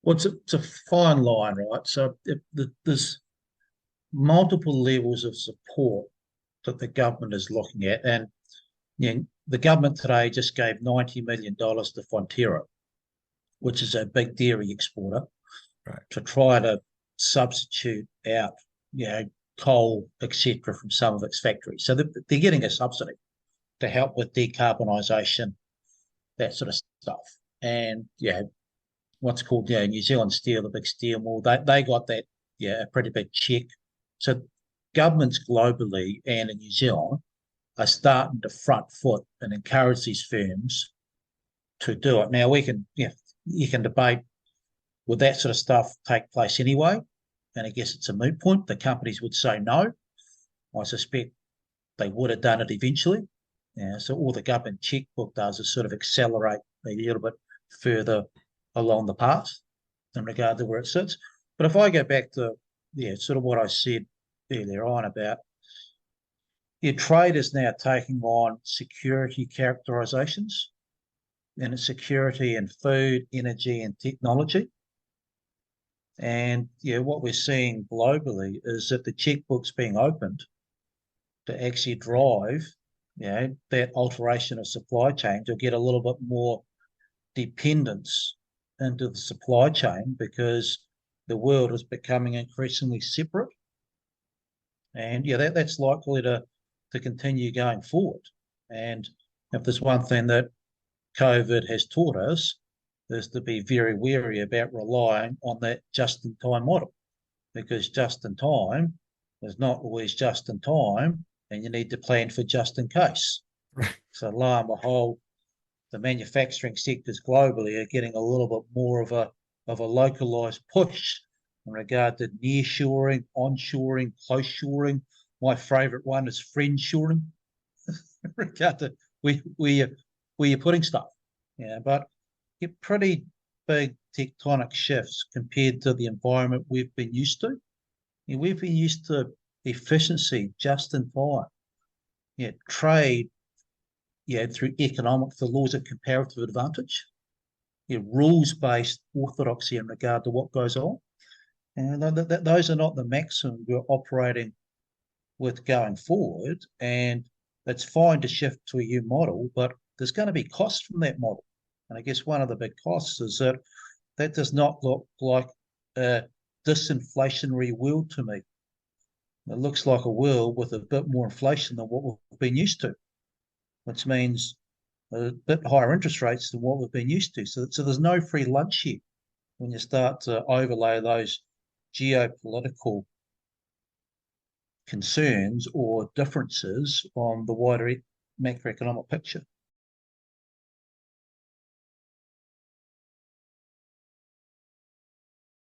Well, it's a fine line, right? So there's multiple levels of support that the government is looking at, and the government today just gave $90 million to Fonterra, which is a big dairy exporter, Right. to try to substitute out, coal, etc., from some of its factories. So they're getting a subsidy to help with decarbonisation, that sort of stuff. And what's called New Zealand Steel, the big steel mill, they got that a pretty big check. So governments globally and in New Zealand are starting to front foot and encourage these firms to do it. Now you can debate, would that sort of stuff take place anyway? And I guess it's a moot point. The companies would say no. I suspect they would have done it eventually. So all the government checkbook does is sort of accelerate a little bit further along the path in regard to where it sits. But if I go back to sort of what I said earlier on about trade is now taking on security characterizations, and it's security in food, energy, and technology. And what we're seeing globally is that the checkbook's being opened to actually drive, that alteration of supply chain to get a little bit more dependence into the supply chain, because the world is becoming increasingly separate. And that's likely to continue going forward. And if there's one thing that COVID has taught us, is to be very wary about relying on that just-in-time model, because just-in-time is not always just-in-time, and you need to plan for just in case. Right. So lo and behold, the manufacturing sectors globally are getting a little bit more of a localized push in regard to nearshoring, onshoring, close-shoring. My favourite one is friend-shoring in regard to where you're putting stuff. But get pretty big tectonic shifts compared to the environment we've been used to. We've been used to efficiency, just in time. Trade, through economics, the laws of comparative advantage, rules-based orthodoxy in regard to what goes on. And those are not the maximum we're operating with going forward. And it's fine to shift to a new model, but there's going to be costs from that model. And I guess one of the big costs is that does not look like a disinflationary world to me. It looks like a world with a bit more inflation than what we've been used to, which means a bit higher interest rates than what we've been used to. So there's no free lunch here when you start to overlay those geopolitical concerns or differences on the wider macroeconomic picture.